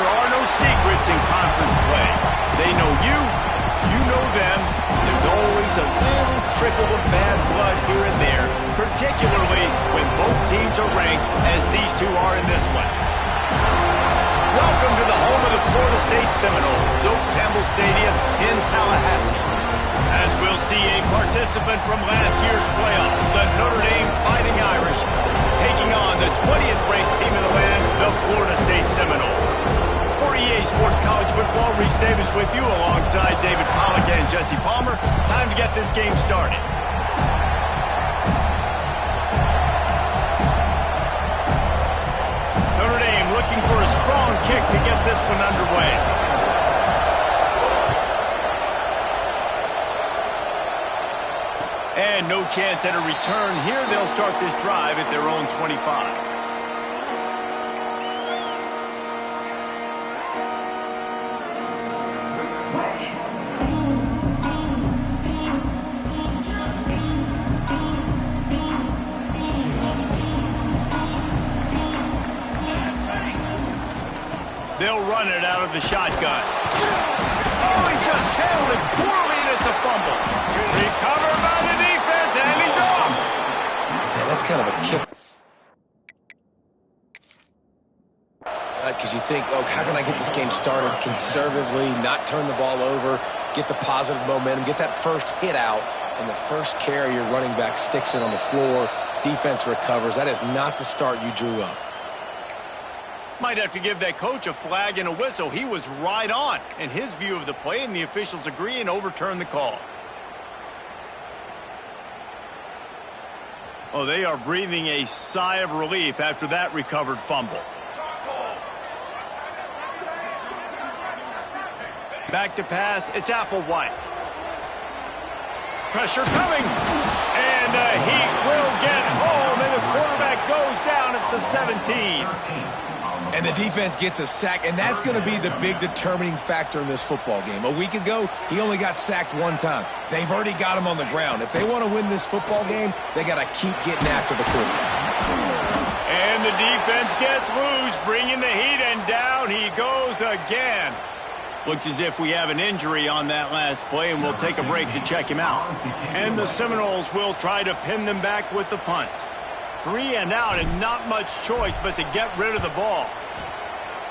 there are no secrets in conference play. They know you, you know them. There's always a little trickle of bad blood here and there, particularly when both teams are ranked as these two are in this one. Welcome to the home of the Florida State Seminoles, Doak Campbell Stadium in Tallahassee. As we'll see a participant from last year's playoff, the Notre Dame Fighting Irish, taking on the 20th ranked team in the land, the Florida State Seminoles. For EA Sports College Football, Reese Davis with you alongside David Pollack and Jesse Palmer. Time to get this game started. Notre Dame looking for a strong kick to get this one underway. And no chance at a return here. They'll start this drive at their own 25. They'll run it out of the shotgun. Oh, he just handled it poorly, and it's a fumble. Recovered by the defense, and he's off. Man, that's kind of a kick. Because you think, oh, how can I get this game started conservatively, not turn the ball over, get the positive momentum, get that first hit out, and the first carry your running back sticks it on the floor, defense recovers. That is not the start you drew up. Might have to give that coach a flag and a whistle. He was right on in his view of the play, and the officials agree and overturn the call. Oh, they are breathing a sigh of relief after that recovered fumble. Back to pass, it's Applewhite. Pressure coming, and he will get home, and the quarterback goes down at the 17. And the defense gets a sack, and that's going to be the big determining factor in this football game. A week ago, he only got sacked one time. They've already got him on the ground. If they want to win this football game, they got to keep getting after the quarterback. And the defense gets loose, bringing the heat, and down he goes again. Looks as if we have an injury on that last play, and we'll take a break to check him out. And the Seminoles will try to pin them back with the punt. 3 and out, and not much choice but to get rid of the ball.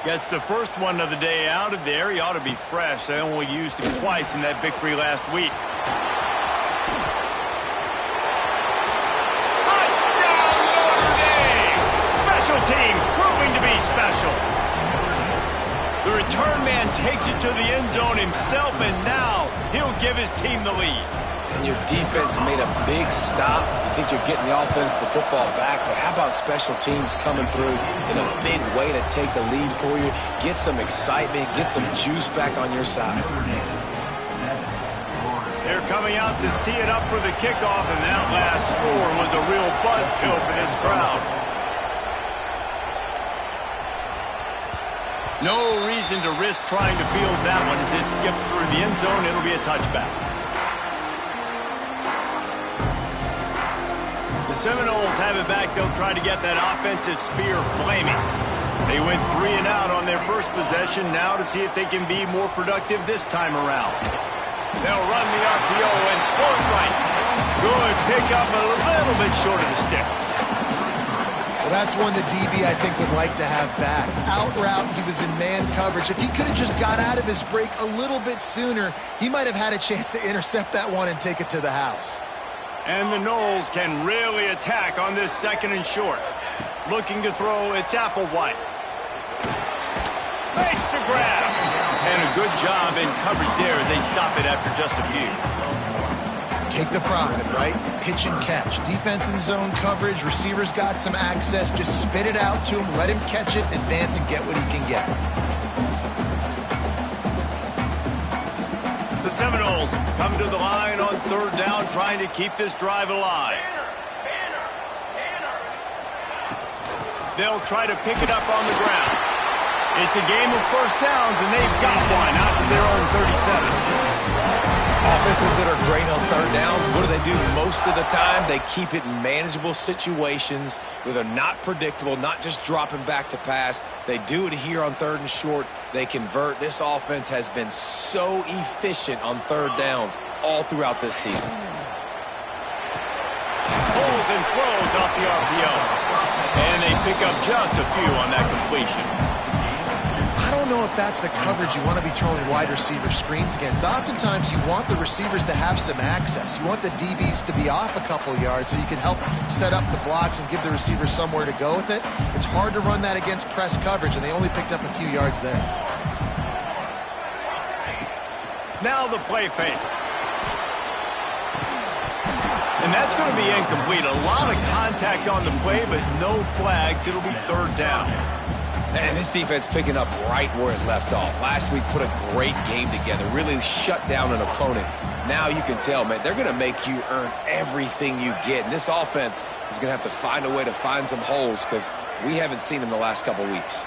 Gets the first one of the day out of there. He ought to be fresh. They only used him twice in that victory last week. Touchdown, Notre Dame! Special teams proving to be special. The return man takes it to the end zone himself, and now he'll give his team the lead. And your defense made a big stop. You think you're getting the offense, the football back, but how about special teams coming through in a big way to take the lead for you, get some excitement, get some juice back on your side. They're coming out to tee it up for the kickoff, and that last score was a real buzzkill for this crowd. No reason to risk trying to field that one as it skips through the end zone. It'll be a touchback. The Seminoles have it back. They'll try to get that offensive spear flaming. They went 3 and out on their first possession. Now to see if they can be more productive this time around. They'll run the RPO and pull it right. Good pickup, a little bit short of the sticks. Well, that's one the DB, I think, would like to have back. Out route, he was in man coverage. If he could have just got out of his break a little bit sooner, he might have had a chance to intercept that one and take it to the house. And the Noles can really attack on this 2nd and short. Looking to throw, it's Applewhite. Makes the grab. And a good job in coverage there as they stop it after just a few. Take the profit, right? Pitch and catch. Defense in zone coverage. Receivers got some access. Just spit it out to him. Let him catch it, advance, and get what he can get. The Seminoles come to the line on 3rd down, trying to keep this drive alive. They'll try to pick it up on the ground. It's a game of first downs, and they've got one out to their own 37. Offenses that are great on third downs, what do? Most of the time, they keep it in manageable situations where they're not predictable, not just dropping back to pass. They do it here on third and short. They convert. This offense has been so efficient on third downs all throughout this season. Pulls and throws off the RPO. And they pick up just a few on that completion. I don't know if that's the coverage you want to be throwing wide receiver screens against. Oftentimes, you want the receivers to have some access. You want the DBs to be off a couple yards so you can help set up the blocks and give the receiver somewhere to go with it. It's hard to run that against press coverage, and they only picked up a few yards there. Now the play fake. And that's going to be incomplete. A lot of contact on the play, but no flags. It'll be third down. And this defense picking up right where it left off. Last week put a great game together, really shut down an opponent. Now you can tell, man, they're going to make you earn everything you get. And this offense is going to have to find a way to find some holes because we haven't seen them the last couple weeks.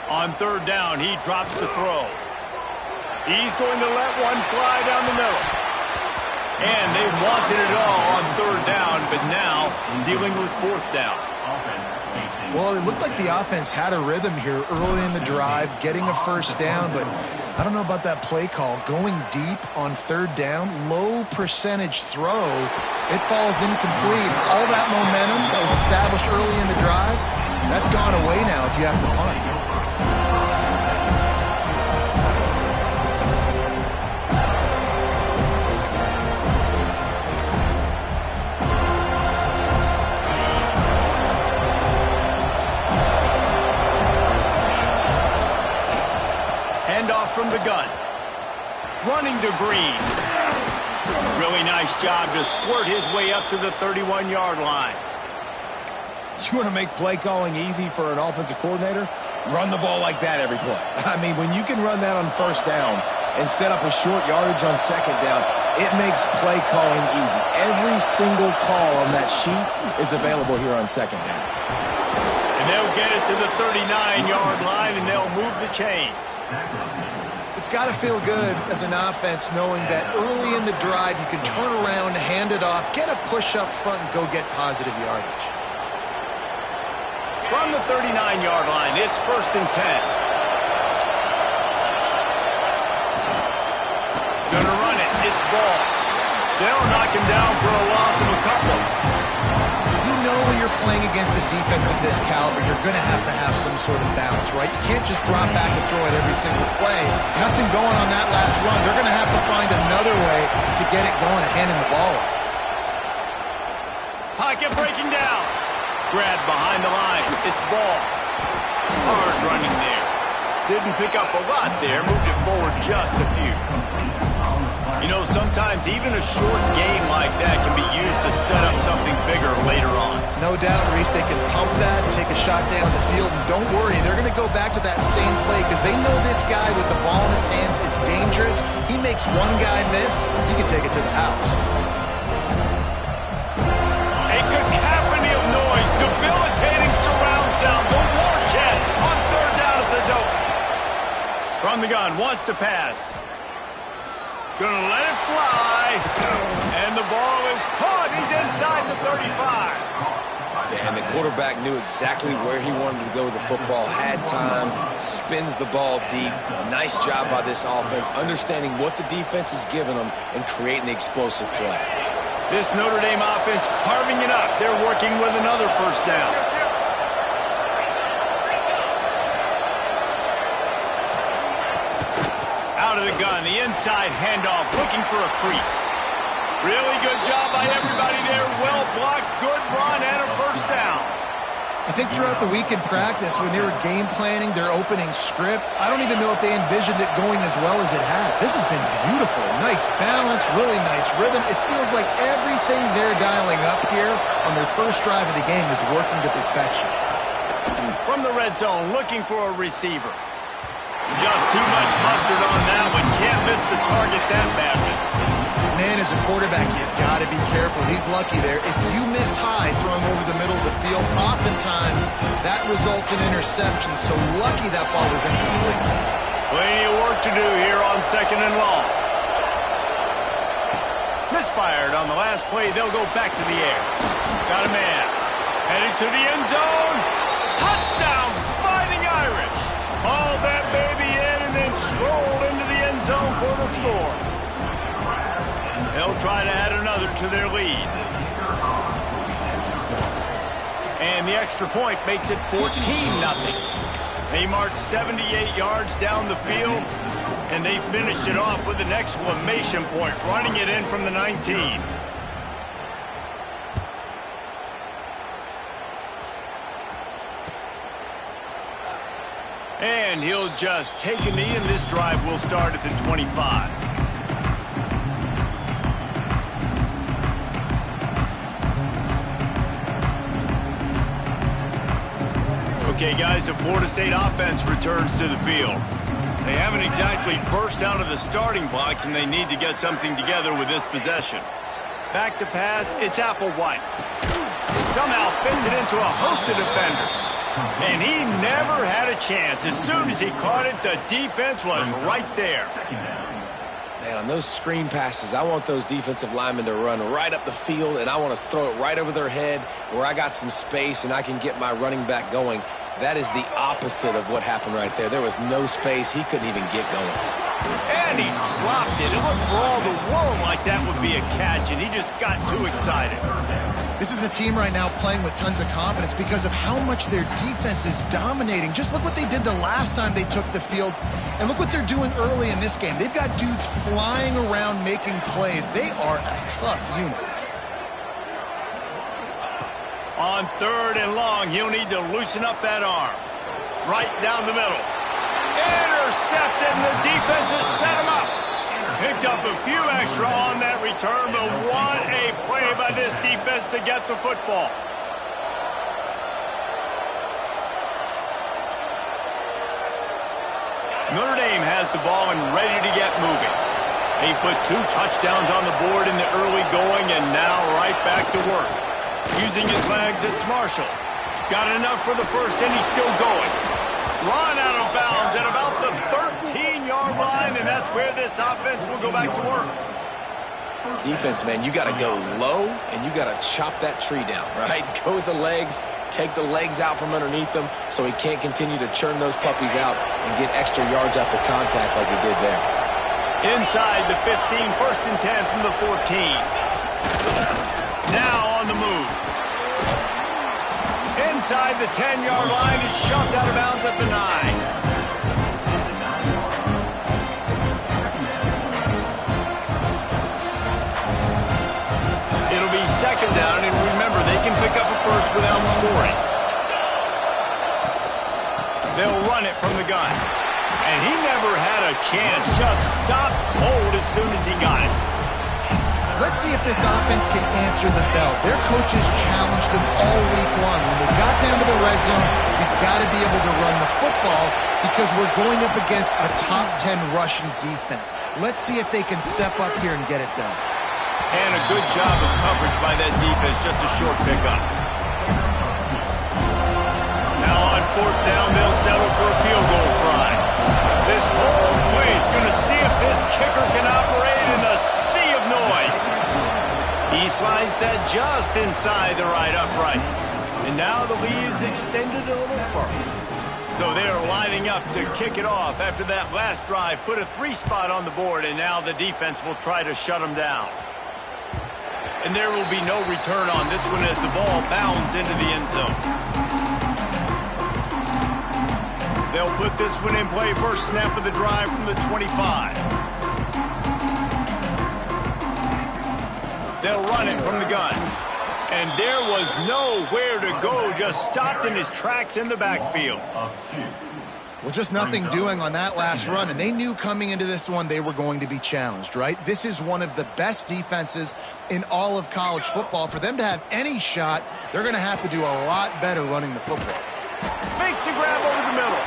On third down, he drops the throw. He's going to let one fly down the middle. And they wanted it all on third down, but now dealing with fourth down. Well, it looked like the offense had a rhythm here early in the drive, getting a first down, but I don't know about that play call. Going deep on third down, low percentage throw, it falls incomplete. All that momentum that was established early in the drive, that's gone away now if you have to punt. From the gun. Running to Green. Really nice job to squirt his way up to the 31-yard line. You want to make play calling easy for an offensive coordinator? Run the ball like that every play. I mean, when you can run that on first down and set up a short yardage on second down, it makes play calling easy. Every single call on that sheet is available here on second down. And they'll get it to the 39-yard line, and they'll move the chains. It's got to feel good as an offense knowing that early in the drive you can turn around, hand it off, get a push up front, and go get positive yardage. From the 39-yard line, it's 1st and 10. Gonna run it. It's ball. They'll knock him down for a loss of a couple. You know when you're playing against a defense of this caliber, you're going to have some sort of balance, right? You can't just drop back and throw it every single play. Nothing going on that last run. They're going to have to find another way to get it going and handing the ball off. Pocket breaking down. Grab behind the line. It's ball. Hard running there. Didn't pick up a lot there. Moved it forward just a few. You know, sometimes even a short game like that can be used to set up something bigger later on. No doubt, Reese, they can pump that and take a shot down the field. And don't worry, they're going to go back to that same play because they know this guy with the ball in his hands is dangerous. He makes one guy miss, he can take it to the house. A cacophony of noise, debilitating surround sound. The war chant on third down at the dope. From the gun, wants to pass. Gonna let it fly, and the ball is caught. He's inside the 35. Yeah, and the quarterback knew exactly where he wanted to go with the football, had time, spins the ball deep. Nice job by this offense, understanding what the defense is giving them and creating the explosive play. This Notre Dame offense carving it up. They're working with another first down. Out of the gun, the inside handoff, looking for a crease. Really good job by everybody there. Well blocked, good run, and a first down. I think throughout the week in practice, when they were game planning their opening script, I don't even know if they envisioned it going as well as it has. This has been beautiful. Nice balance, really nice rhythm. It feels like everything they're dialing up here on their first drive of the game is working to perfection. From the red zone, looking for a receiver. Just too much mustard on that one. Can't miss the target that badly. Man, as a quarterback, you've got to be careful. He's lucky there. If you miss high throwing over the middle of the field, oftentimes that results in interception. So lucky that ball was incomplete. Plenty of work to do here on 2nd and long. Misfired on the last play. They'll go back to the air. Got a man. Heading to the end zone. Touchdown, Fighting Irish. Haul that baby in and then stroll into the end zone for the score. They'll try to add another to their lead. And the extra point makes it 14-0. They marched 78 yards down the field, and they finished it off with an exclamation point, running it in from the 19. And he'll just take a knee, and this drive will start at the 25. Okay, guys, the Florida State offense returns to the field. They haven't exactly burst out of the starting blocks, and they need to get something together with this possession. Back to pass, it's Applewhite. Somehow fits it into a host of defenders. And he never had a chance. As soon as he caught it, the defense was right there. Man, on those screen passes, I want those defensive linemen to run right up the field, and I want to throw it right over their head where I got some space and I can get my running back going. That is the opposite of what happened right there. There was no space. He couldn't even get going. And he dropped it. It looked for all the world like that would be a catch, and he just got too excited. This is a team right now playing with tons of confidence because of how much their defense is dominating. Just look what they did the last time they took the field, and look what they're doing early in this game. They've got dudes flying around making plays. They are a tough unit. On 3rd and long, he'll need to loosen up that arm. Right down the middle. Intercepted, and the defense has set him up. Picked up a few extra on that return, but what a play by this defense to get the football. Notre Dame has the ball and ready to get moving. They put 2 touchdowns on the board in the early going, and now right back to work. Using his legs, it's Marshall. Got enough for the first, and he's still going. Run out of bounds at about the 13-yard line, and that's where this offense will go back to work. Defense, man, you got to go low, and you got to chop that tree down, right? Go with the legs, take the legs out from underneath them so he can't continue to churn those puppies out and get extra yards after contact like he did there. Inside the 15, 1st and 10 from the 14. Now on the move. Inside the 10-yard line, he's shoved out of bounds at the 9. It'll be 2nd down, and remember, they can pick up a first without scoring. They'll run it from the gun. And he never had a chance, just stopped cold as soon as he got it. Let's see if this offense can answer the bell. Their coaches challenged them all week long. When they got down to the red zone, we've got to be able to run the football because we're going up against a top 10 rushing defense. Let's see if they can step up here and get it done. And a good job of coverage by that defense, just a short pickup. Now on 4th down, they'll settle for a field goal try. This whole place going to see if this kicker can operate in the sea of noise. He slides that just inside the right upright. And now the lead is extended a little further. So they're lining up to kick it off after that last drive. Put a 3 spot on the board, and now the defense will try to shut them down. And there will be no return on this one as the ball bounds into the end zone. They'll put this one in play. First snap of the drive from the 25. They'll run it from the gun. And there was nowhere to go. Just stopped in his tracks in the backfield. Well, just nothing doing on that last run. And they knew coming into this one they were going to be challenged, right? This is one of the best defenses in all of college football. For them to have any shot, they're going to have to do a lot better running the football. Makes a grab over the middle.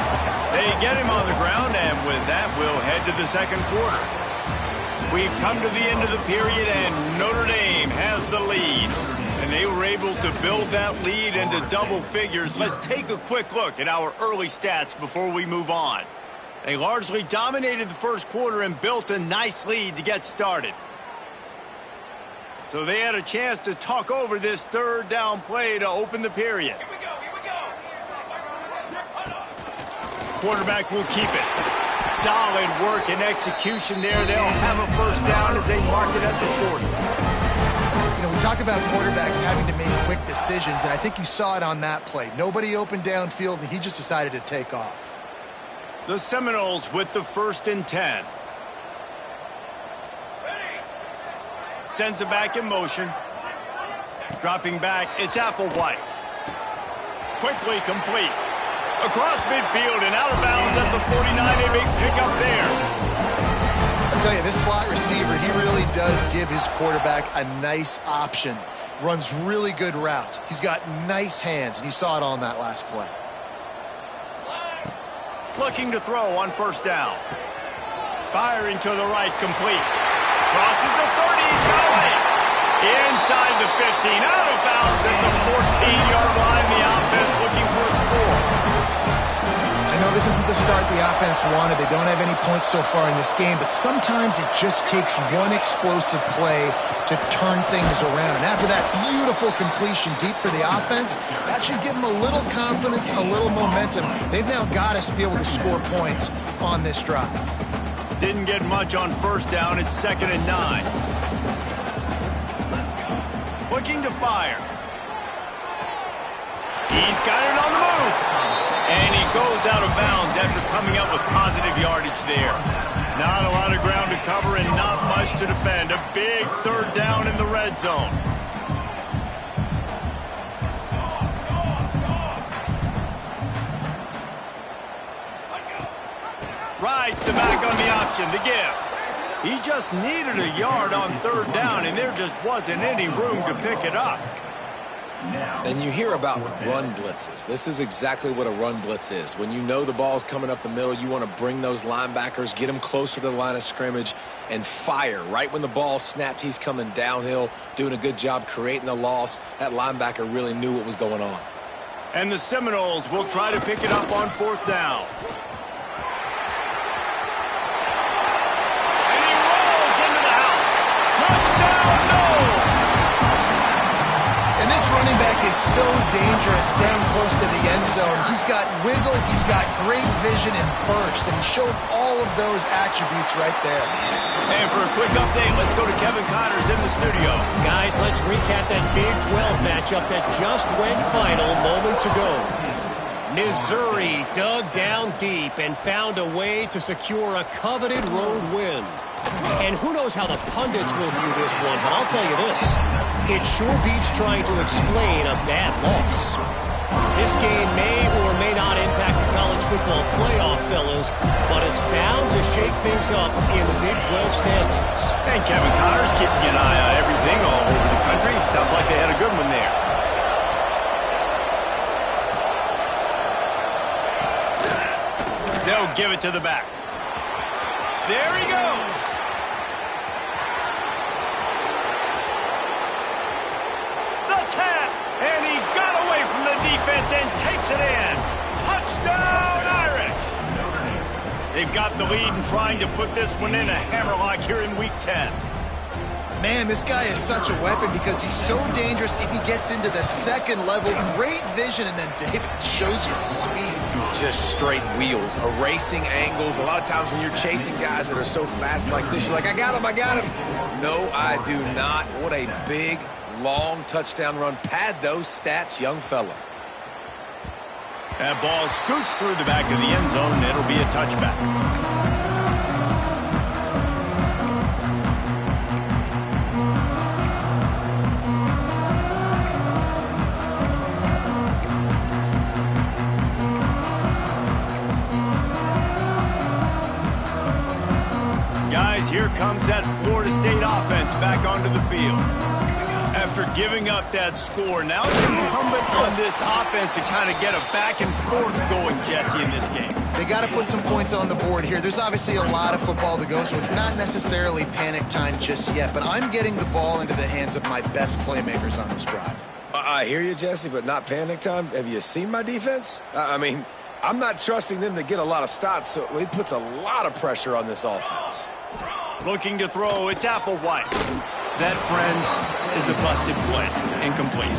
They get him on the ground, and with that, we'll head to the 2nd quarter. We've come to the end of the period, and Notre Dame has the lead. And they were able to build that lead into double figures. Let's take a quick look at our early stats before we move on. They largely dominated the first quarter and built a nice lead to get started. So they had a chance to talk over this third down play to open the period. Here we go. Quarterback will keep it. Solid work and execution there. They'll have a first down as they mark it at the 40. You know, we talk about quarterbacks having to make quick decisions, and I think you saw it on that play. Nobody opened downfield, and he just decided to take off. The Seminoles with the 1st and 10. Sends it back in motion. Dropping back, it's Applewhite. Quickly complete. Across midfield and out of bounds at the 49. A big pickup there. I'll tell you, this slot receiver, he really does give his quarterback a nice option. Runs really good routes. He's got nice hands, and you saw it on that last play. Looking to throw on first down. Firing to the right, complete. Crosses the 30, he's got away. Inside the 15, out of bounds at the 14-yard line. The offense looking for a score. I know this isn't the start the offense wanted. They don't have any points so far in this game, but sometimes it just takes one explosive play to turn things around. And after that beautiful completion deep for the offense, that should give them a little confidence, a little momentum. They've now got to be able to score points on this drive. Didn't get much on first down. It's 2nd and 9. Looking to fire. He's got it on the move. And he goes out of bounds after coming up with positive yardage there. Not a lot of ground to cover and not much to defend. A big third down in the red zone. Rides the back on the option to give. He just needed a yard on third down, and there just wasn't any room to pick it up. And you hear about run blitzes. This is exactly what a run blitz is. When you know the ball's coming up the middle, you want to bring those linebackers, get them closer to the line of scrimmage, and fire. Right when the ball snapped, he's coming downhill, doing a good job creating the loss. That linebacker really knew what was going on. And the Seminoles will try to pick it up on 4th down. And he rolls into the house. Touchdown, no! And this running back is so dangerous down close to the end zone. He's got wiggle, he's got great vision and burst, and he showed all of those attributes right there. And for a quick update, let's go to Kevin Connors in the studio. Guys, let's recap that Big 12 matchup that just went final moments ago. Missouri dug down deep and found a way to secure a coveted road win. And who knows how the pundits will view this one, but I'll tell you this. It sure beats trying to explain a bad loss. This game may or may not impact the college football playoff, fellas, but it's bound to shake things up in the Big 12 standings. And Kevin Connors keeping an eye on everything all over the country. Sounds like they had a good one there. They'll give it to the back. There he goes. And he got away from the defense and takes it in. Touchdown, Irish! They've got the lead and trying to put this one in a hammerlock here in Week 10. Man, this guy is such a weapon because he's so dangerous if he gets into the second level. Great vision, and then David shows you the speed. Just straight wheels, erasing angles. A lot of times when you're chasing guys that are so fast like this, you're like, I got him. No, I do not. What a big, long touchdown run. Pad those stats, young fella. That ball scoots through the back of the end zone, and it'll be a touchback. Guys, here comes that Florida State offense back onto the field. after giving up that score, now it's incumbent on this offense to kind of get a back and forth going, Jesse, in this game. They got to put some points on the board here. There's obviously a lot of football to go, so it's not necessarily panic time just yet, but I'm getting the ball into the hands of my best playmakers on this drive. I hear you, Jesse, but not panic time. Have you seen my defense? I mean, I'm not trusting them to get a lot of stops, so it puts a lot of pressure on this offense. Looking to throw, it's Applewhite. That, friends, is a busted play. Incomplete.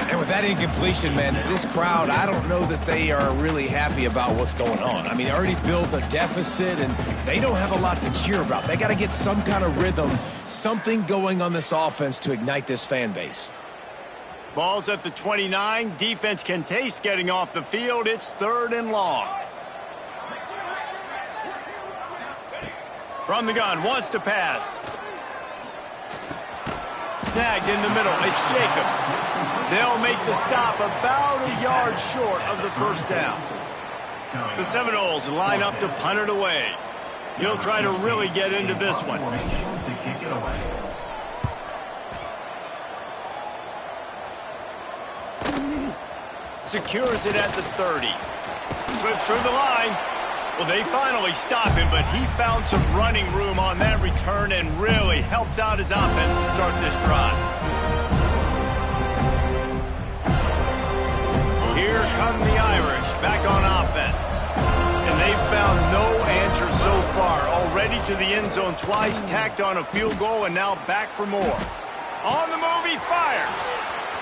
And with that incompletion, man, this crowd, I don't know that they are really happy about what's going on. I mean, they already built a deficit, and they don't have a lot to cheer about. They got to get some kind of rhythm, something going on this offense to ignite this fan base. Ball's at the 29. Defense can taste getting off the field. It's 3rd and long. From the gun, wants to pass. Snagged in the middle. It's Jacobs. They'll make the stop about a yard short of the first down. The Seminoles line up to punt it away. He'll try to really get into this one. Secures it at the 30. Slips through the line. Well, they finally stop him, but he found some running room on that return and really helps out his offense to start this drive. Here come the Irish back on offense. And they've found no answer so far. Already to the end zone twice, tacked on a field goal, and now back for more. On the move, he fires.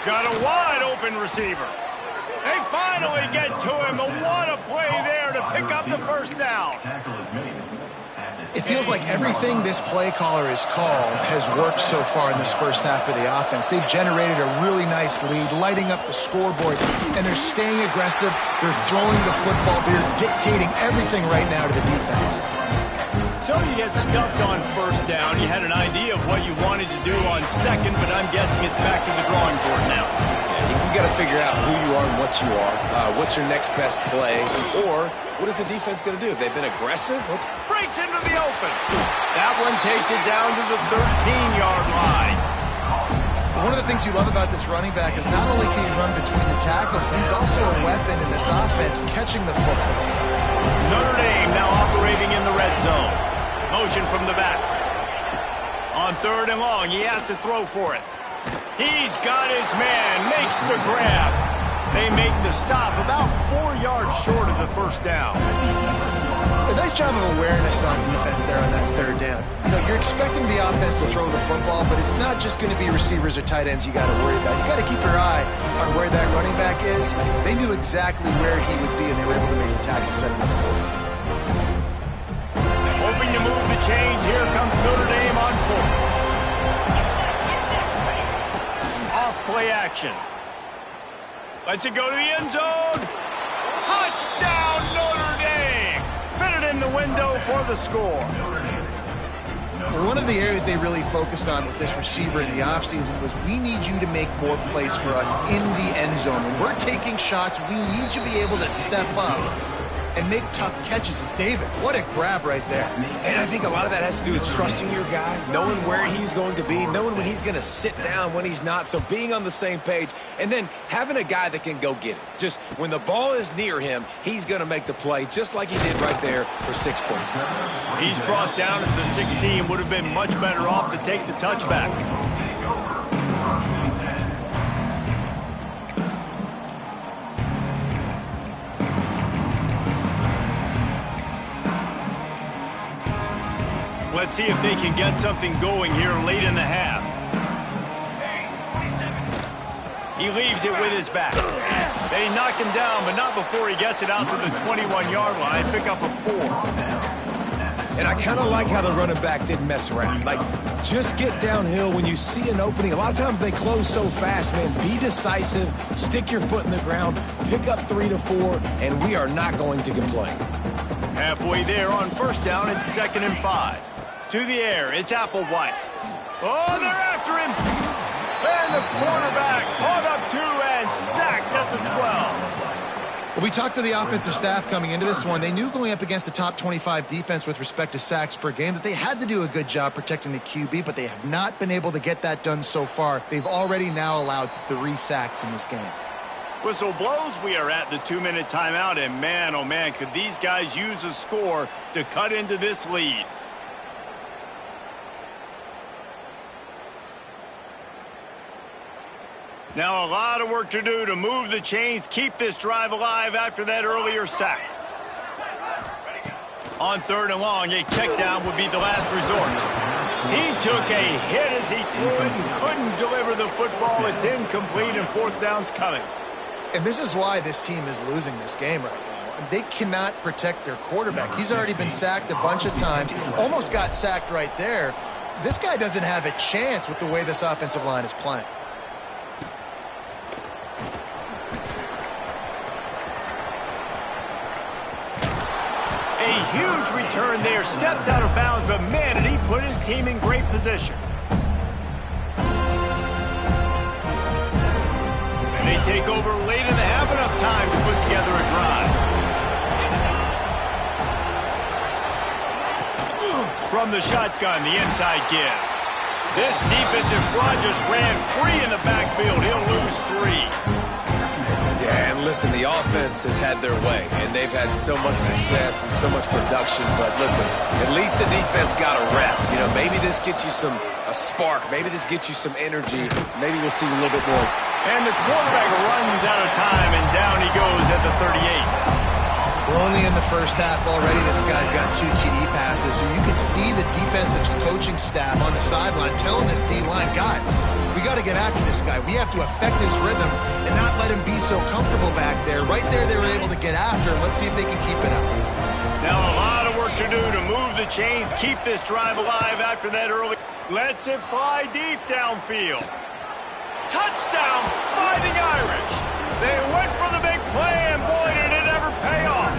Got a wide open receiver. They finally get to him. What a play there to pick up the first down. It feels like everything this play caller has called has worked so far in this first half of the offense. They've generated a really nice lead, lighting up the scoreboard, and they're staying aggressive. They're throwing the football. They're dictating everything right now to the defense. So you get stuffed on first down. You had an idea of what you wanted to do on second, but I'm guessing it's back to the drawing board now. You got to figure out who you are and what you are. What's your next best play? Or what is the defense going to do? If they've been aggressive? Breaks into the open. That one takes it down to the 13-yard line. One of the things you love about this running back is not only can he run between the tackles, but he's also a weapon in this offense catching the football. Notre Dame now operating in the red zone. Motion from the back. On 3rd and long, he has to throw for it. He's got his man, makes the grab. They make the stop about 4 yards short of the first down. A nice job of awareness on defense there on that 3rd down. You know, you're expecting the offense to throw the football, but it's not just going to be receivers or tight ends you got to worry about. You got to keep your eye on where that running back is. They knew exactly where he would be, and they were able to make the tackle, setting up for him. Hoping to move the chains. Here comes Notre Dame on 4th. Play action. Lets it go to the end zone. Touchdown, Notre Dame. Fitted in the window for the score. One of the areas they really focused on with this receiver in the offseason was we need you to make more plays for us in the end zone. When we're taking shots, we need you to be able to step up and make tough catches. And David, what a grab right there. And I think a lot of that has to do with trusting your guy, knowing where he's going to be, knowing when he's going to sit down, when he's not. So being on the same page, and then having a guy that can go get it. Just when the ball is near him, he's going to make the play, just like he did right there for 6 points. He's brought down at the 16. Would have been much better off to take the touchback. Let's see if they can get something going here late in the half. He leaves it with his back. They knock him down, but not before he gets it out to the 21-yard line. Pick up a 4. And I kind of like how the running back didn't mess around. Like, just get downhill when you see an opening. A lot of times they close so fast, man. Be decisive, stick your foot in the ground, pick up 3 to 4, and we are not going to complain. Halfway there on first down, it's 2nd and 5. To the air, it's Applewhite. Oh, they're after him. And the quarterback caught up 2 and sacked at the 12. Well, We talked to the offensive staff coming into this one. They knew going up against the top 25 defense with respect to sacks per game that they had to do a good job protecting the QB, but they have not been able to get that done so far. They've already now allowed 3 sacks in this game. Whistle blows. We are at the 2-minute timeout, and man, oh man, could these guys use a score to cut into this lead. Now a lot of work to do to move the chains, keep this drive alive after that earlier sack. On 3rd and long, a check down would be the last resort. He took a hit as he threw it and couldn't deliver the football. It's incomplete and 4th down's coming. And this is why this team is losing this game right now. They cannot protect their quarterback. He's already been sacked a bunch of times, almost got sacked right there. This guy doesn't have a chance with the way this offensive line is playing. A huge return there, steps out of bounds, but man, did he put his team in great position. And they take over late in the half, enough time to put together a drive. From the shotgun, the inside give. This defensive front just ran free in the backfield. He'll lose 3. Yeah, and listen, the offense has had their way, and they've had so much success and so much production. But listen, at least the defense got a rep. You know, maybe this gets you a spark. Maybe this gets you some energy. Maybe we'll see a little bit more. And the quarterback runs out of time, and down he goes at the 38. We're only in the first half already. This guy's got 2 TD passes, so you can see the defensive coaching staff on the sideline telling this D-line, guys, we got to get after this guy. We have to affect his rhythm and not let him be so comfortable back there. Right there, they were able to get after him. Let's see if they can keep it up. Now a lot of work to do to move the chains, keep this drive alive after that early. Lets it fly deep downfield. Touchdown, Fighting Irish. They went for the big play, and boy, did it ever pay off.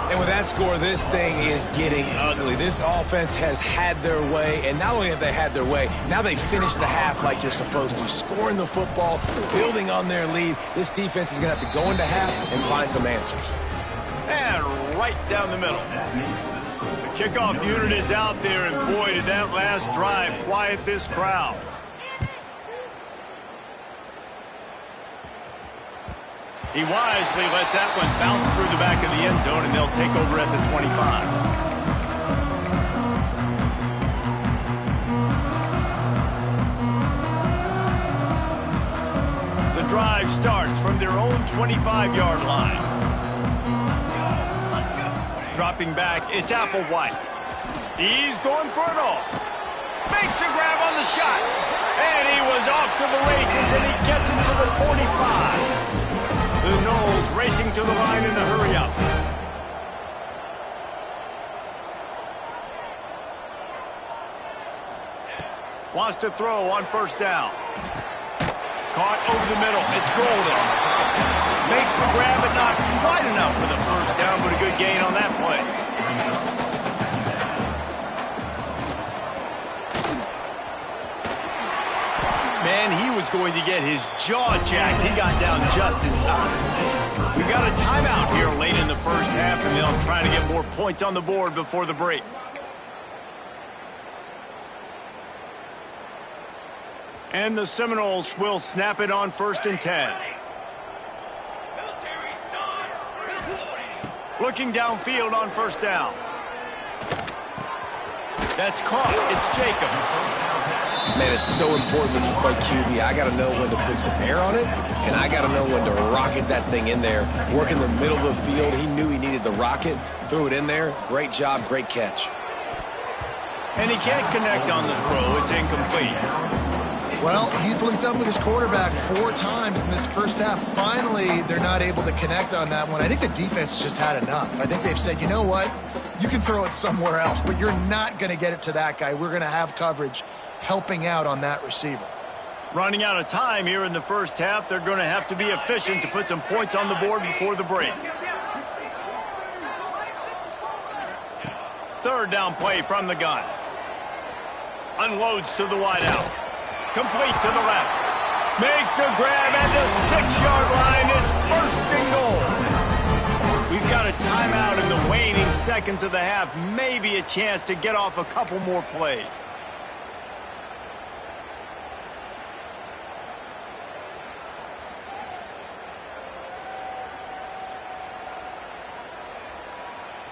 And with that score, this thing is getting ugly. This offense has had their way, and not only have they had their way, now they finished the half like you're supposed to, scoring the football, building on their lead. This defense is going to have to go into half and find some answers. And right down the middle. The kickoff unit is out there, and boy, did that last drive quiet this crowd. He wisely lets that one bounce through the back of the end zone, and they'll take over at the 25. The drive starts from their own 25-yard line. Dropping back, it's Applewhite. He's going for it all. Makes a grab on the shot. And he was off to the races, and he gets into the 45. The Knowles racing to the line in a hurry-up. Wants to throw on 1st down. Caught over the middle. It's Golden. Makes the grab, but not quite enough for the 1st down, but a good gain on that play. Man, he was going to get his jaw jacked. He got down just in time. We got a timeout here late in the first half, and they'll try to get more points on the board before the break. And the Seminoles will snap it on 1st and 10. Looking downfield on 1st down. That's caught. It's Jacobs. Man, it's so important when you play QB. I got to know when to put some air on it, and I got to know when to rocket that thing in there. Work in the middle of the field. He knew he needed the rocket. Threw it in there. Great job. Great catch. And he can't connect on the throw. It's incomplete. Well, he's linked up with his quarterback 4 times in this first half. Finally, they're not able to connect on that one. I think the defense just had enough. I think they've said, you know what? You can throw it somewhere else, but you're not going to get it to that guy. We're going to have coverage helping out on that receiver. Running out of time here in the first half. They're going to have to be efficient to put some points on the board before the break. 3rd down play from the gun. Unloads to the wideout. Complete to the left. Makes a grab at the 6-yard line. It's 1st First and goal. We've got a timeout in the waning seconds of the half. Maybe a chance to get off a couple more plays.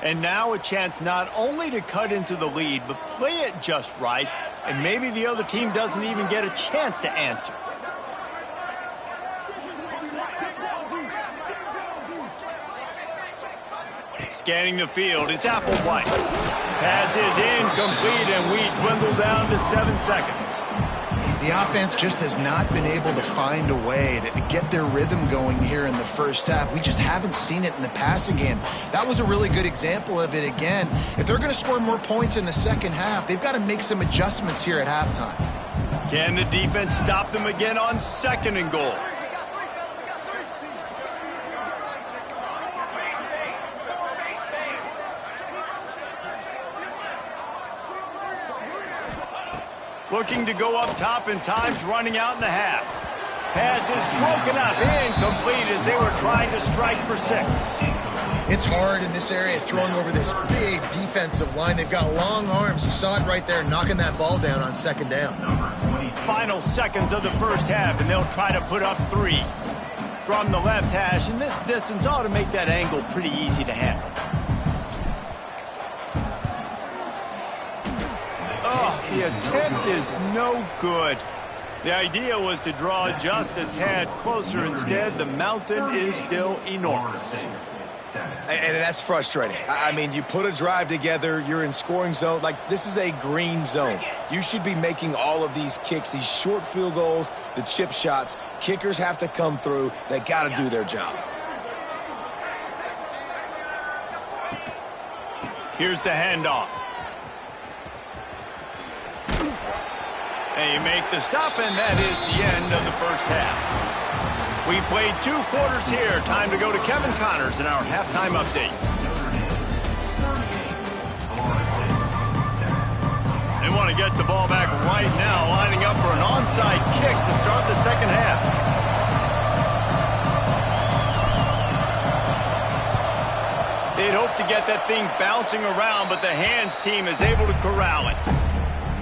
And now a chance not only to cut into the lead, but play it just right, and maybe the other team doesn't even get a chance to answer. Scanning the field, it's Applewhite. Pass is incomplete, and we dwindle down to 7 seconds. The offense just has not been able to find a way to get their rhythm going here in the first half. We just haven't seen it in the passing game. That was a really good example of it again. If they're going to score more points in the second half, they've got to make some adjustments here at halftime. Can the defense stop them again on second and goal? Looking to go up top, and time's running out in the half. Pass is broken up, incomplete as they were trying to strike for 6. It's hard in this area throwing over this big defensive line. They've got long arms. You saw it right there, knocking that ball down on second down. Final seconds of the first half, and they'll try to put up 3. From the left hash, and this distance ought to make that angle pretty easy to handle. The attempt is no good. The idea was to draw just a tad closer. Instead, the mountain is still enormous. And that's frustrating. I mean, you put a drive together, you're in scoring zone. Like, this is a green zone. You should be making all of these kicks, these short field goals, the chip shots. Kickers have to come through. They got to do their job. Here's the handoff. And you make the stop, and that is the end of the first half. We played 2 quarters here. Time to go to Kevin Connors in our halftime update. They want to get the ball back right now, lining up for an onside kick to start the second half. They'd hope to get that thing bouncing around, but the hands team is able to corral it.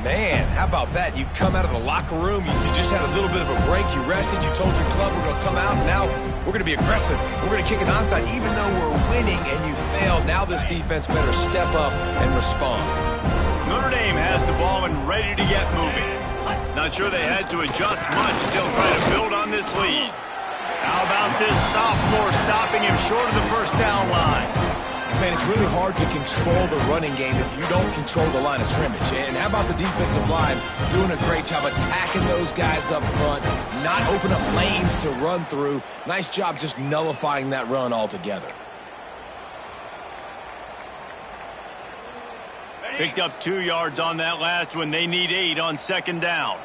Man, how about that? You come out of the locker room, you just had a little bit of a break, you rested, you told your club we're going to come out, and now we're going to be aggressive. We're going to kick an onside even though we're winning and you failed. Now this defense better step up and respond. Notre Dame has the ball and ready to get moving. Not sure they had to adjust much as they'll try to build on this lead. How about this sophomore stopping him short of the first down line? Man, it's really hard to control the running game if you don't control the line of scrimmage. And how about the defensive line doing a great job attacking those guys up front, not open up lanes to run through. Nice job just nullifying that run altogether. Picked up 2 yards on that last one. They need 8 on second down.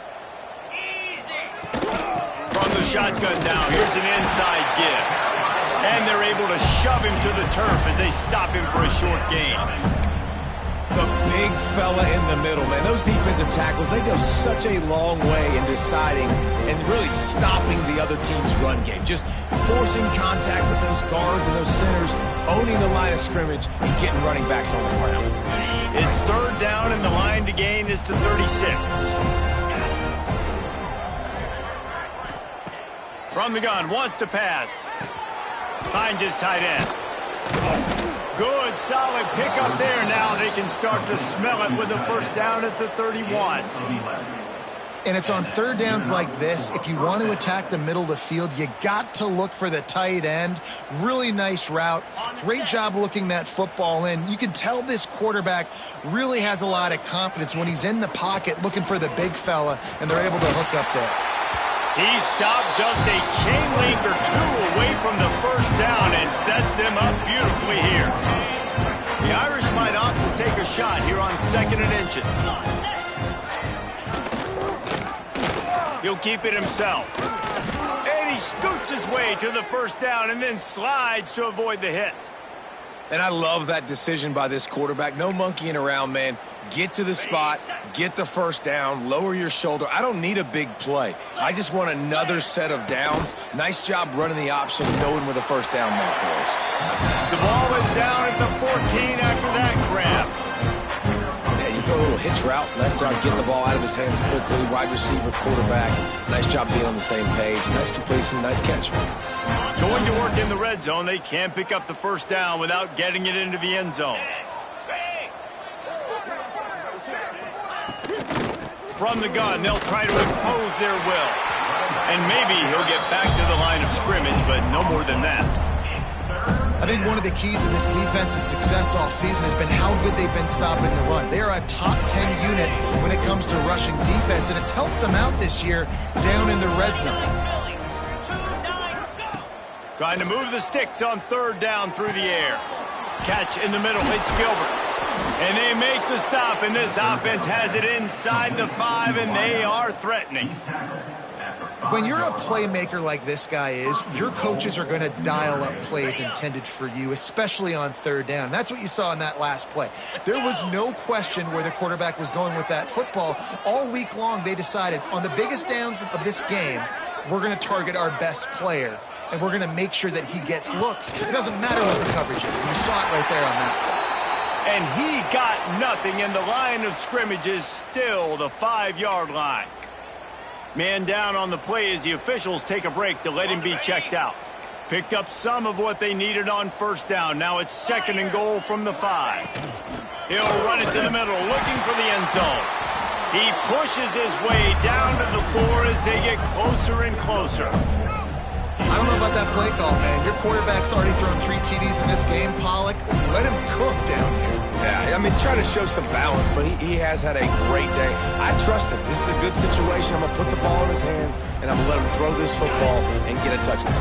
From the shotgun now, here's an inside give. And they're able to shove him to the turf as they stop him for a short gain. The big fella in the middle, man. Those defensive tackles, they go such a long way in deciding and really stopping the other team's run game. Just forcing contact with those guards and those centers, owning the line of scrimmage, and getting running backs on the ground. It's third down, and the line to gain is to 36. From the gun, wants to pass. Finds his tight end. Good, solid pickup there. Now they can start to smell it with a first down at the 31. And it's on third downs like this. If you want to attack the middle of the field, you got to look for the tight end. Really nice route. Great job looking that football in. You can tell this quarterback really has a lot of confidence when he's in the pocket looking for the big fella, and they're able to hook up there. He stopped just a chain link or 2 away from the first down and sets them up beautifully here. The Irish might opt to take a shot here on second and inches. He'll keep it himself. And he scoots his way to the first down and then slides to avoid the hit. And I love that decision by this quarterback. No monkeying around, man. Get to the spot, get the first down, lower your shoulder. I don't need a big play. I just want another set of downs. Nice job running the option, knowing where the first down marker is. The ball is down at the 14 after that grab. Yeah, you throw a little hitch route. Nice job getting the ball out of his hands quickly. Wide receiver, quarterback. Nice job being on the same page. Nice completion, nice catch. Going to work in the red zone, they can't pick up the first down without getting it into the end zone. From the gun, they'll try to impose their will. And maybe he'll get back to the line of scrimmage, but no more than that. I think one of the keys to this defense's success all season has been how good they've been stopping the run. They are a top 10 unit when it comes to rushing defense, and it's helped them out this year down in the red zone. Trying to move the sticks on third down through the air. Catch in the middle, it's Gilbert. And they make the stop, and this offense has it inside the 5, and they are threatening. When you're a playmaker like this guy is, your coaches are going to dial up plays intended for you, especially on third down. That's what you saw in that last play. There was no question where the quarterback was going with that football. All week long, they decided on the biggest downs of this game, we're going to target our best player, and we're going to make sure that he gets looks. It doesn't matter what the coverage is, and you saw it right there on that play. And he got nothing, and the line of scrimmage is still the 5-yard line. Man down on the play as the officials take a break to let him be checked out. Picked up some of what they needed on first down. Now it's 2nd and goal from the 5. He'll run it to the middle, looking for the end zone. He pushes his way down to the floor as they get closer and closer. I don't know about that play call, man. Your quarterback's already thrown 3 TDs in this game, Pollock. Let him cook down here. Yeah, I mean, trying to show some balance, but he has had a great day. I trust him. This is a good situation. I'm going to put the ball in his hands, and I'm going to let him throw this football and get a touchdown.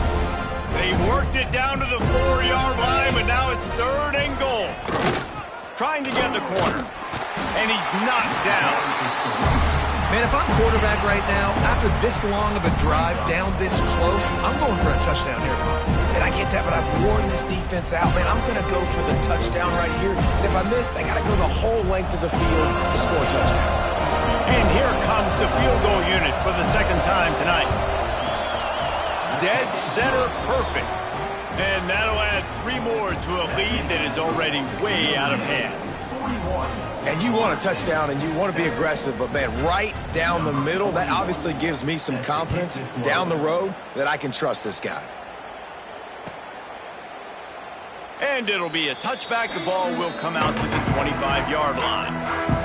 They worked it down to the 4-yard line, but now it's 3rd and goal. Trying to get the corner, and he's knocked down. Man, if I'm quarterback right now, after this long of a drive down this close, I'm going for a touchdown here. And I get that, but I've worn this defense out, man. I'm going to go for the touchdown right here. And if I miss, they got to go the whole length of the field to score a touchdown. And here comes the field goal unit for the 2nd time tonight. Dead center perfect. And that'll add 3 more to a lead that is already way out of hand. And you want a touchdown and you want to be aggressive, but man, right down the middle, that obviously gives me some confidence down the road that I can trust this guy. And it'll be a touchback. The ball will come out to the 25-yard line.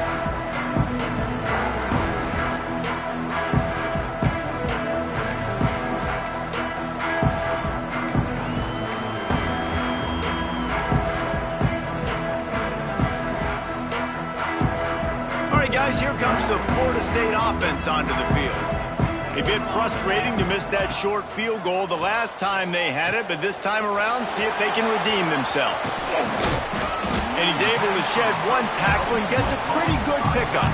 Guys, here comes the Florida State offense onto the field. A bit frustrating to miss that short field goal the last time they had it, but this time around, see if they can redeem themselves. And he's able to shed 1 tackle and gets a pretty good pickup.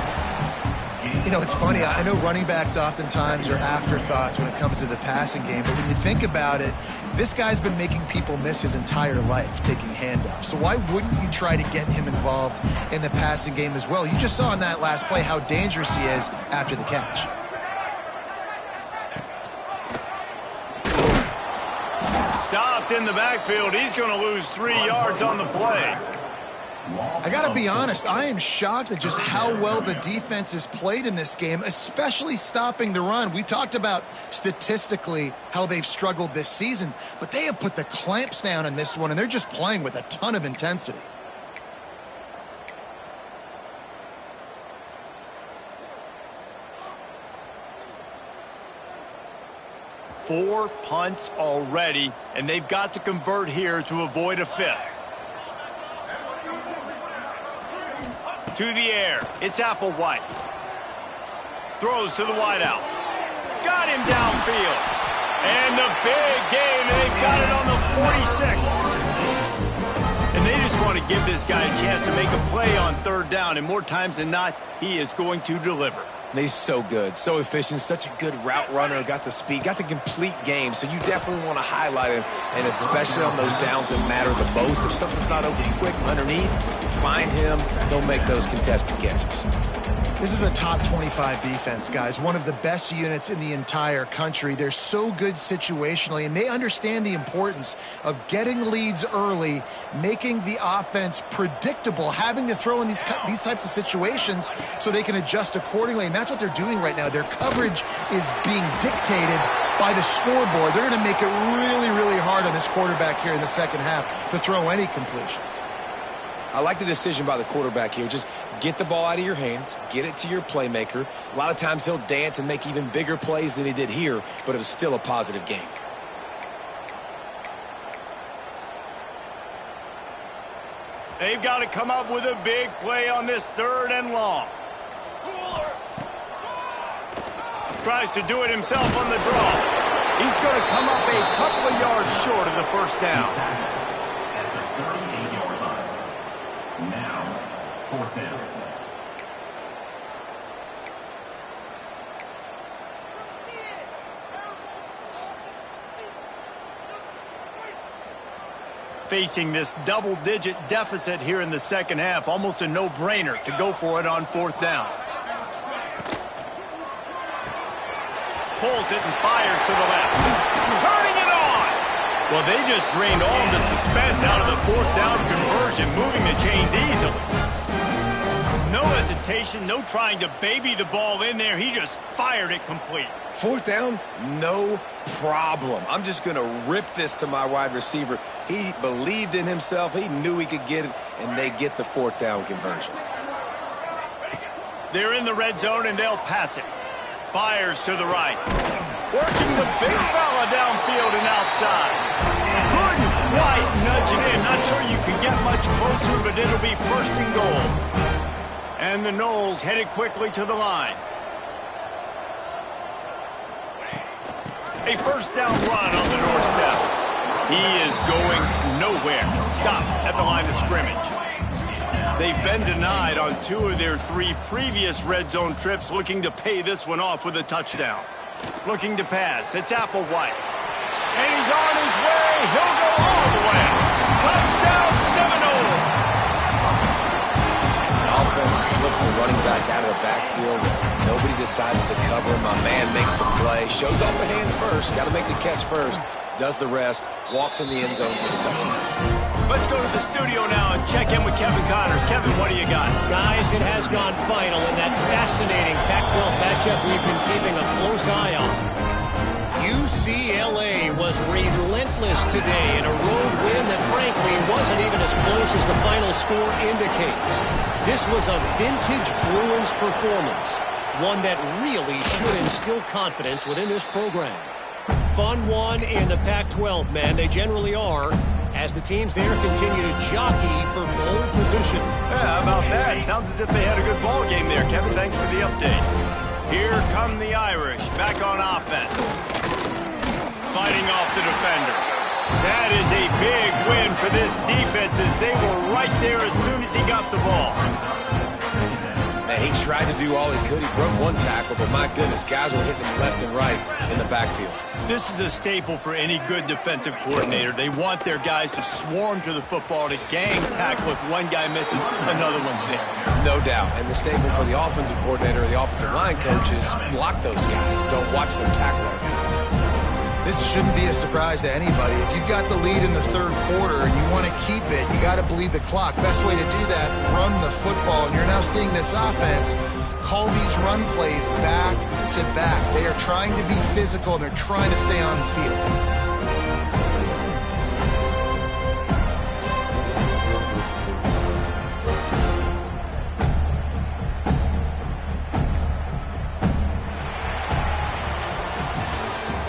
You know, it's funny. I know running backs oftentimes are afterthoughts when it comes to the passing game, but when you think about it, this guy's been making people miss his entire life taking handoffs. So why wouldn't you try to get him involved in the passing game as well? You just saw in that last play how dangerous he is after the catch. Stopped in the backfield. He's going to lose 3 yards on the play. I got to be honest, I am shocked at just how well the defense has played in this game, especially stopping the run. We talked about statistically how they've struggled this season, but they have put the clamps down in this one, and they're just playing with a ton of intensity. Four punts already, and they've got to convert here to avoid a 5th. To the air, it's Applewhite. Throws to the wideout. Got him downfield. And the big game, they've got it on the 46. And they just want to give this guy a chance to make a play on third down, and more times than not, he is going to deliver. And he's so good, so efficient, such a good route runner, got the speed, got the complete game, so you definitely want to highlight him, and especially on those downs that matter the most. If something's not open quick underneath, find him, he'll make those contested catches. This is a top 25 defense, guys. One of the best units in the entire country. They're so good situationally, and they understand the importance of getting leads early, making the offense predictable, having to throw in these types of situations so they can adjust accordingly, and that's what they're doing right now. Their coverage is being dictated by the scoreboard. They're going to make it really, really hard on this quarterback here in the second half to throw any completions. I like the decision by the quarterback here. Just get the ball out of your hands, get it to your playmaker. A lot of times he'll dance and make even bigger plays than he did here, but it was still a positive game. They've got to come up with a big play on this third and long. Tries to do it himself on the draw. He's going to come up a couple of yards short of the first down. Fourth down. Facing this double-digit deficit here in the second half, almost a no-brainer to go for it on fourth down. Pulls it and fires to the left. Turning it on! Well, they just drained all the suspense out of the fourth down conversion, moving the chains easily. No hesitation, no trying to baby the ball in there. He just fired it complete. Fourth down, no problem. I'm just going to rip this to my wide receiver. He believed in himself. He knew he could get it, and they get the fourth down conversion. They're in the red zone, and they'll pass it. Fires to the right. Working the big fella downfield and outside. Couldn't quite nudge it in. Not sure you can get much closer, but it'll be first and goal. And the Noles headed quickly to the line. A first down run on the doorstep. He is going nowhere. Stop at the line of scrimmage. They've been denied on 2 of their 3 previous red zone trips, looking to pay this one off with a touchdown. Looking to pass. It's Applewhite. And he's on his way. He'll go all the way. Touchdown, Seminoles. Offense slips the running back out of the backfield. Nobody decides to cover him. My man makes the play. Shows off the hands first. Got to make the catch first. Does the rest. Walks in the end zone for the touchdown. Let's go to the studio now and check in with Kevin Connors. Kevin, what do you got? Guys, it has gone final in that fascinating Pac-12 matchup we've been keeping a close eye on. UCLA was relentless today in a road win that frankly wasn't even as close as the final score indicates. This was a vintage Bruins performance, one that really should instill confidence within this program. Fun one in the Pac-12, man. They generally are, as the teams there continue to jockey for pole position. Yeah, how about that? Sounds as if they had a good ball game there. Kevin, thanks for the update. Here come the Irish, back on offense. Fighting off the defender. That is a big win for this defense as they were right there as soon as he got the ball. Man, he tried to do all he could. He broke one tackle, but my goodness, guys were hitting him left and right in the backfield. This is a staple for any good defensive coordinator. They want their guys to swarm to the football, to gang tackle. If one guy misses, another one's there. No doubt. And the staple for the offensive coordinator or the offensive line coach is block those guys. Don't watch them tackle our guys. This shouldn't be a surprise to anybody. If you've got the lead in the third quarter and you want to keep it, you got to bleed the clock. Best way to do that, run the football. And you're now seeing this offense call these run plays back to back. They are trying to be physical, and they're trying to stay on the field.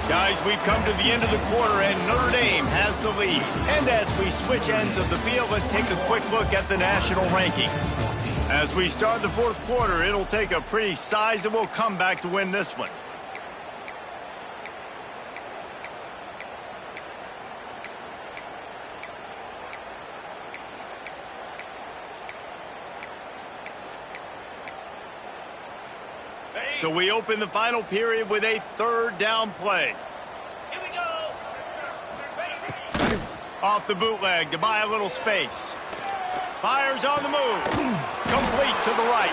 Guys, we've come to the end of the quarter, and Notre Dame has the lead. And as we switch ends of the field, let's take a quick look at the national rankings. As we start the fourth quarter, it'll take a pretty sizable comeback to win this one. So we open the final period with a third down play. Here we go. Off the bootleg to buy a little space. Fires on the move. Complete to the right.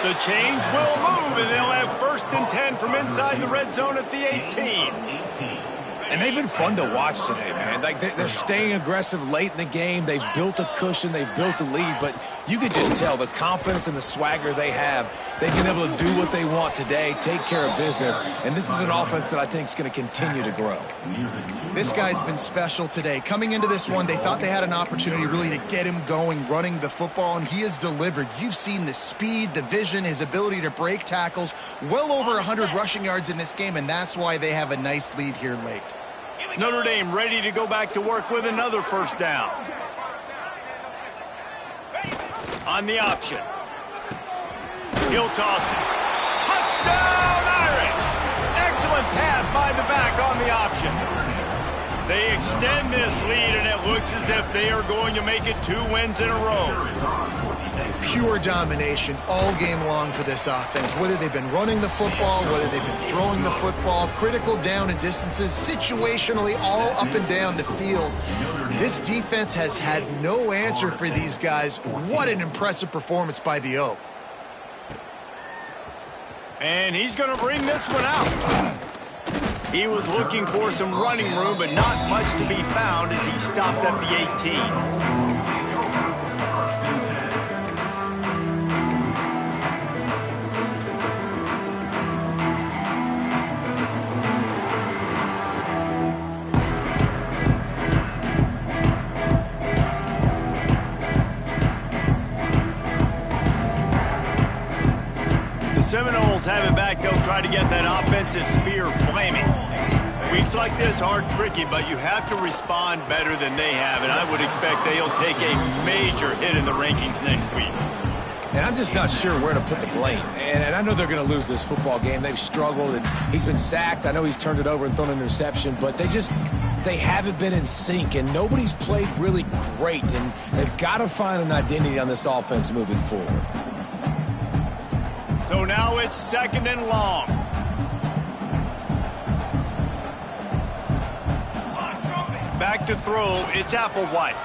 The change will move, and they'll have 1st and 10 from inside the red zone at the 18. And they've been fun to watch today, man. Like they're staying aggressive late in the game. They've built a cushion. They've built a lead. But you could just tell the confidence and the swagger they have. They've been able to do what they want today, take care of business. And this is an offense that I think is going to continue to grow. This guy's been special today. Coming into this one, they thought they had an opportunity really to get him going, running the football, and he has delivered. You've seen the speed, the vision, his ability to break tackles. Well over 100 rushing yards in this game, and that's why they have a nice lead here late. Notre Dame ready to go back to work with another 1st down. On the option. He'll toss it. Touchdown, Irish! Excellent pass by the back on the option. They extend this lead, and it looks as if they are going to make it 2 wins in a row. Pure domination all game long for this offense. Whether they've been running the football, whether they've been throwing the football, critical down and distances, situationally all up and down the field. This defense has had no answer for these guys. What an impressive performance by the O. And he's going to bring this one out. He was looking for some running room, but not much to be found as he stopped at the 18. Seminoles have it back. They'll try to get that offensive spear flaming. Weeks like this are tricky, but you have to respond better than they have, and I would expect they'll take a major hit in the rankings next week. And I'm just not sure where to put the blame. And I know they're going to lose this football game. They've struggled, and he's been sacked. I know he's turned it over and thrown an interception, but they haven't been in sync, and nobody's played really great, and they've got to find an identity on this offense moving forward. So now it's 2nd and long. Back to throw, it's Applewhite.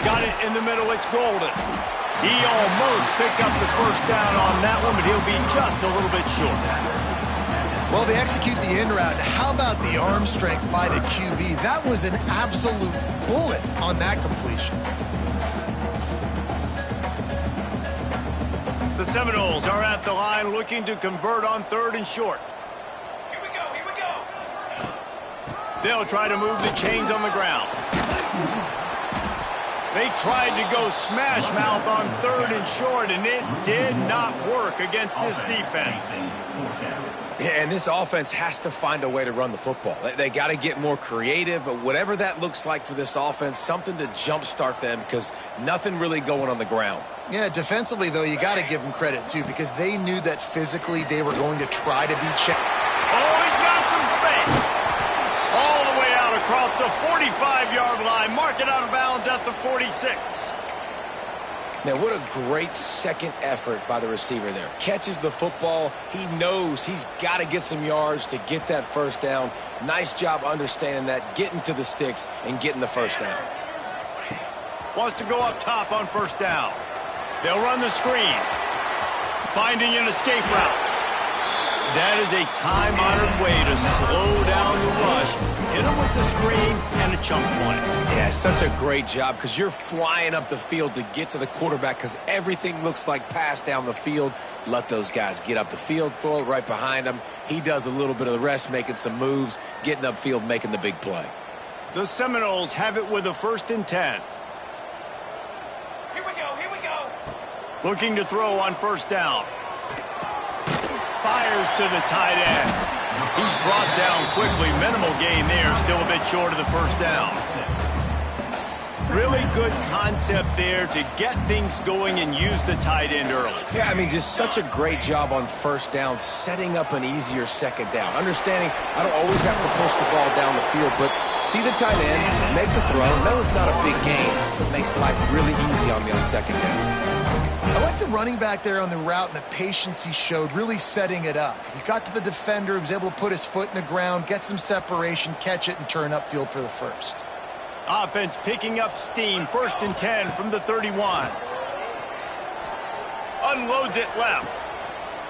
Got it in the middle, it's Golden. He almost picked up the 1st down on that one, but he'll be just a little bit short. Well, they execute the in route. How about the arm strength by the QB? That was an absolute bullet on that completion. The Seminoles are at the line looking to convert on 3rd and short. Here we go, here we go. They'll try to move the chains on the ground. They tried to go smash mouth on 3rd and short, and it did not work against this defense. Yeah, and this offense has to find a way to run the football. They got to get more creative, but whatever that looks like for this offense, something to jumpstart them because nothing really going on the ground. Yeah, defensively, though, you got to give them credit, too, because they knew that physically they were going to try to be checked. Oh, he's got some space. All the way out across the 45-yard line. Mark it out of bounds at the 46. Now, what a great second effort by the receiver there. Catches the football. He knows he's got to get some yards to get that 1st down. Nice job understanding that, getting to the sticks and getting the 1st down. Wants to go up top on 1st down. They'll run the screen. Finding an escape route. That is a time-honored way to slow down the rush. Hit him with the screen and a chunk play. Yeah, such a great job because you're flying up the field to get to the quarterback because everything looks like pass down the field. Let those guys get up the field, throw it right behind him. He does a little bit of the rest, making some moves, getting upfield, making the big play. The Seminoles have it with a 1st and 10. Here we go, here we go. Looking to throw on 1st down. Fires to the tight end. He's brought down quickly. Minimal gain there. Still a bit short of the 1st down. Really good concept there to get things going and use the tight end early. Yeah, I mean, just such a great job on 1st down, setting up an easier 2nd down. Understanding I don't always have to push the ball down the field, but see the tight end, make the throw. No, it's not a big gain, but makes life really easy on me on 2nd down. I like the running back there on the route and the patience he showed, really setting it up. He got to the defender, he was able to put his foot in the ground, get some separation, catch it, and turn upfield for the first. Offense picking up steam. 1st and 10 from the 31. Unloads it left.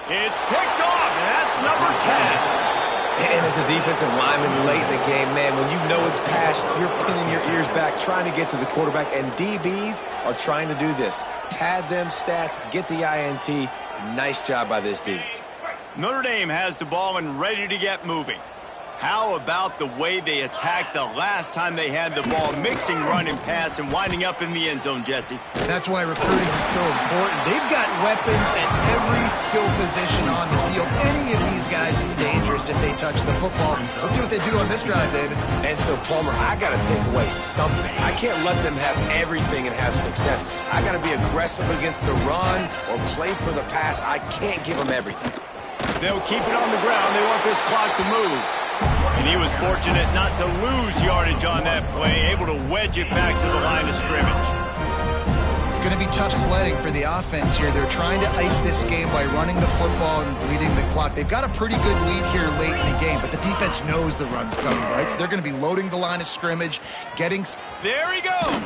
It's picked off, and that's number 10. And as a defensive lineman late in the game, man, when you know it's pass, you're pinning your ears back, trying to get to the quarterback, and DBs are trying to do this. Pad them stats, get the INT. Nice job by this D. Notre Dame has the ball and ready to get moving. How about the way they attacked the last time they had the ball, mixing run and pass and winding up in the end zone, Jesse? That's why recruiting is so important. They've got weapons at every skill position on the field. Any of these guys is dangerous if they touch the football. Let's see what they do on this drive, David. And so, Palmer, I got to take away something. I can't let them have everything and have success. I got to be aggressive against the run or play for the pass. I can't give them everything. They'll keep it on the ground. They want this clock to move. And he was fortunate not to lose yardage on that play, able to wedge it back to the line of scrimmage. It's going to be tough sledding for the offense here. They're trying to ice this game by running the football and bleeding the clock. They've got a pretty good lead here late in the game, but the defense knows the run's coming, right? So they're going to be loading the line of scrimmage, getting... There he goes!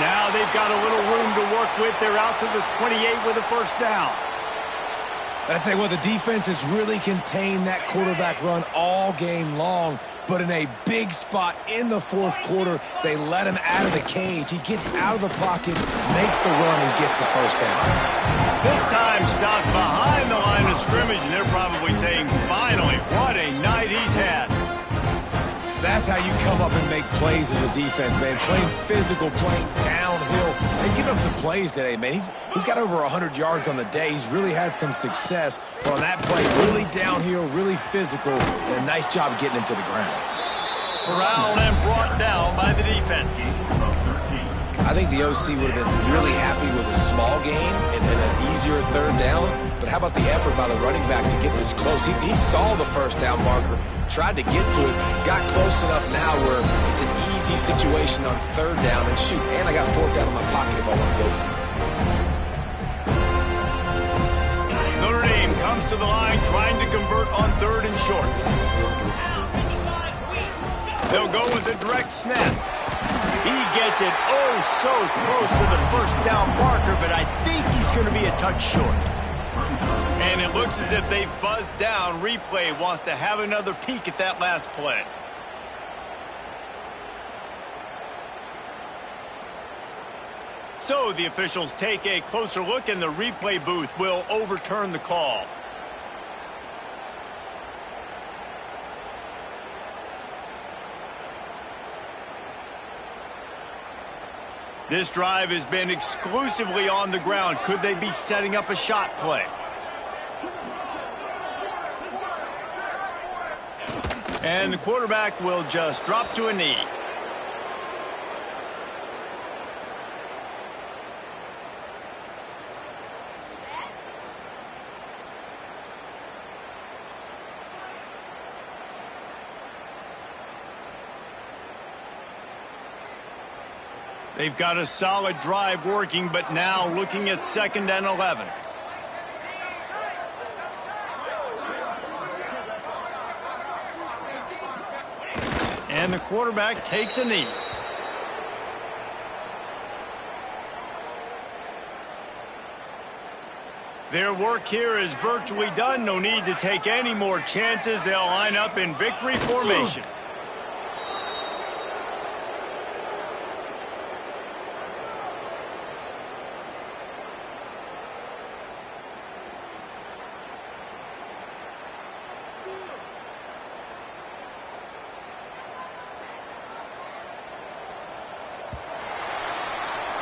Now they've got a little room to work with. They're out to the 28 with a first down. I'd say, well, the defense has really contained that quarterback run all game long, but in a big spot in the 4th quarter, they let him out of the cage. He gets out of the pocket, makes the run, and gets the first down. This time stopped behind the line of scrimmage, and they're probably saying, finally, what a night he's had. That's how you come up and make plays as a defense, man. Playing physical, playing downhill, and give him some plays today, man. He's got over 100 yards on the day. He's really had some success. But on that play, really downhill, really physical, and a nice job getting him to the ground. Corralled and brought down by the defense. I think the OC would have been really happy with a small gain and an easier 3rd down. But how about the effort by the running back to get this close? He saw the first down marker, tried to get to it, got close enough now where it's an easy situation on 3rd down. And shoot, and I got 4th down in my pocket if I want to go for it. Notre Dame comes to the line trying to convert on 3rd and short. They'll go with a direct snap. He gets it so close to the first down marker, but I think he's going to be a touch short. And it looks as if they've buzzed down. Replay wants to have another peek at that last play. So the officials take a closer look, and the replay booth will overturn the call. This drive has been exclusively on the ground. Could they be setting up a shot play? And the quarterback will just drop to a knee. They've got a solid drive working, but now looking at 2nd and 11. And the quarterback takes a knee. Their work here is virtually done. No need to take any more chances. They'll line up in victory formation.